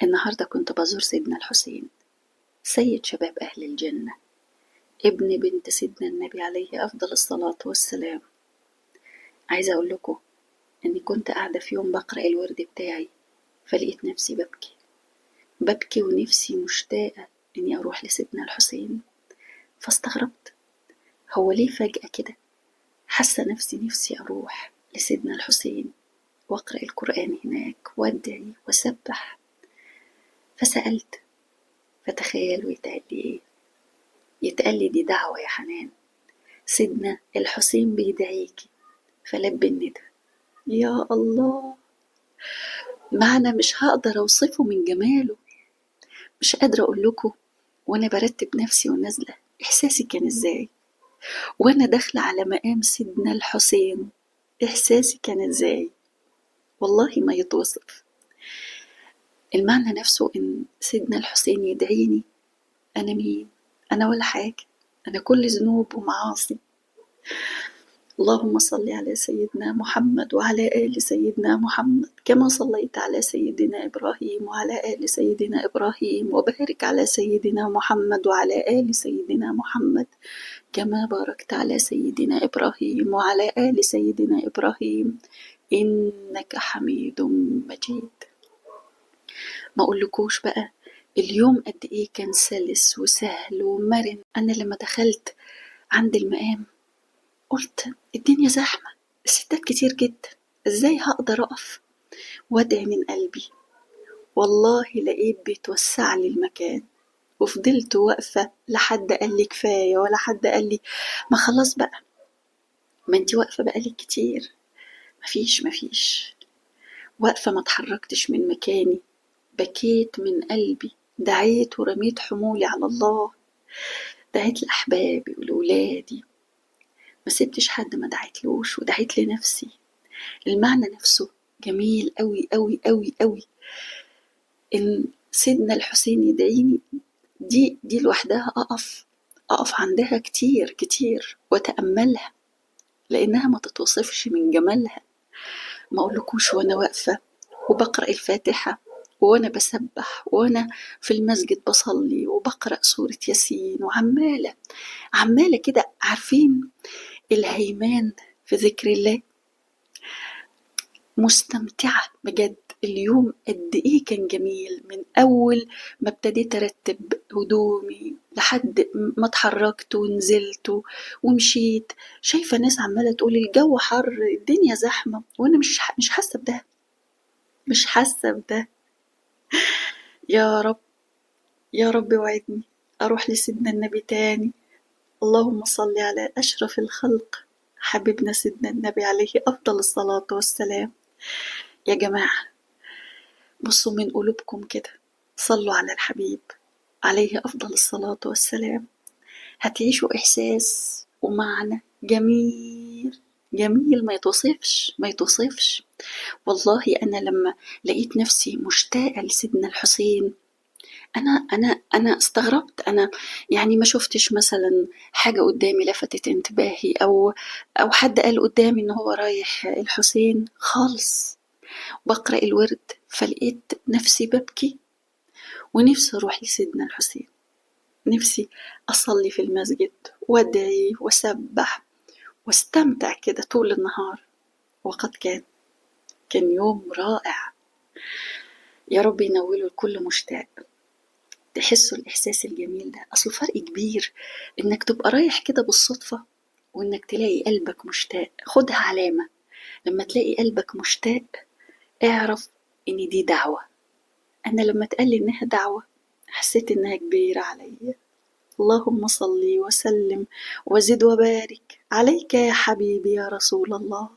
النهاردة كنت بزور سيدنا الحسين، سيد شباب أهل الجنة، ابن بنت سيدنا النبي عليه أفضل الصلاة والسلام. عايزة أقول لكم إني كنت قاعدة في يوم بقرأ الورد بتاعي، فلقيت نفسي ببكي ونفسي مشتاقة إني أروح لسيدنا الحسين. فاستغربت، هو ليه فجأة كده حاسة نفسي أروح لسيدنا الحسين وأقرأ القرآن هناك وأدعي وأسبح. فسألت، فتخيلوا يتقال لي إيه؟ يتقال لي دي دعوة يا حنان، سيدنا الحسين بيدعيكي فلبي الندى. يا الله، معنى مش هقدر أوصفه من جماله، مش قادرة أقول لكم. وأنا برتب نفسي ونازلة إحساسي كان إزاي، وأنا داخلة على مقام سيدنا الحسين إحساسي كان إزاي، والله ما يتوصف. المعنى نفسه إن سيدنا الحسين يدعيني. أنا مين؟ أنا ولا حاجة، أنا كل ذنوب ومعاصي. اللهم صل على سيدنا محمد وعلى آل سيدنا محمد كما صليت على سيدنا إبراهيم وعلى آل سيدنا إبراهيم، وبارك على سيدنا محمد وعلى آل سيدنا محمد كما باركت على سيدنا إبراهيم وعلى آل سيدنا إبراهيم إنك حميد مجيد. ما أقولكوش بقى اليوم قد إيه كان سلس وسهل ومرن. أنا لما دخلت عند المقام قلت الدنيا زحمة، الستات كتير جدا، ازاي هقدر اقف وادعي من قلبي؟ والله لقيت بيتوسع لي المكان، وفضلت واقفة لحد قال لي كفاية، ولا حد قال لي ما خلاص بقى، ما انتي واقفة بقالك كتير. مفيش واقفة، ما اتحركتش من مكاني، بكيت من قلبي، دعيت ورميت حمولي على الله، دعيت لأحبابي ولولادي، ما سبتش حد ما دعيتلوش، ودعيت لنفسي. المعنى نفسه جميل قوي قوي قوي قوي، إن سيدنا الحسين يدعيني. دي لوحدها أقف عندها كتير كتير وأتأملها، لأنها ما تتوصفش من جمالها. ما أقولكوش وأنا واقفة وبقرأ الفاتحة، وأنا بسبح، وأنا في المسجد بصلي وبقرأ سورة ياسين، عمالة كده، عارفين الهيمان في ذكر الله، مستمتعة بجد. اليوم قد ايه كان جميل، من اول ما ابتديت ارتب هدومي لحد ما اتحركت ونزلت ومشيت. شايفة ناس عمالة تقول الجو حر، الدنيا زحمة، وانا مش حاسة بده، مش حاسة بده. يا رب، يا رب وعدني اروح لسيدنا النبي تاني. اللهم صل على اشرف الخلق حبيبنا سيدنا النبي عليه افضل الصلاة والسلام. يا جماعة بصوا من قلوبكم كده، صلوا على الحبيب عليه أفضل الصلاة والسلام، هتعيشوا إحساس ومعنى جميل جميل، ما يتوصفش. والله أنا لما لقيت نفسي مشتاقة لسيدنا الحسين، أنا استغربت. أنا يعني ما شفتش مثلا حاجة قدامي لفتت انتباهي، أو حد قال قدامي إن هو رايح الحسين خالص. بقرأ الورد فلقيت نفسي ببكي، ونفسي أروح لسيدنا الحسين، نفسي أصلي في المسجد وأدعي وأسبح واستمتع كده طول النهار. وقد كان يوم رائع. يا رب ينوله لكل مشتاق. تحسوا الإحساس الجميل ده، أصله فرق كبير إنك تبقى رايح كده بالصدفة، وإنك تلاقي قلبك مشتاق. خدها علامة، لما تلاقي قلبك مشتاق اعرف إن دي دعوة. أنا لما اتقال لي إنها دعوة حسيت إنها كبيرة عليا. اللهم صل وسلم وزد وبارك عليك يا حبيبي يا رسول الله.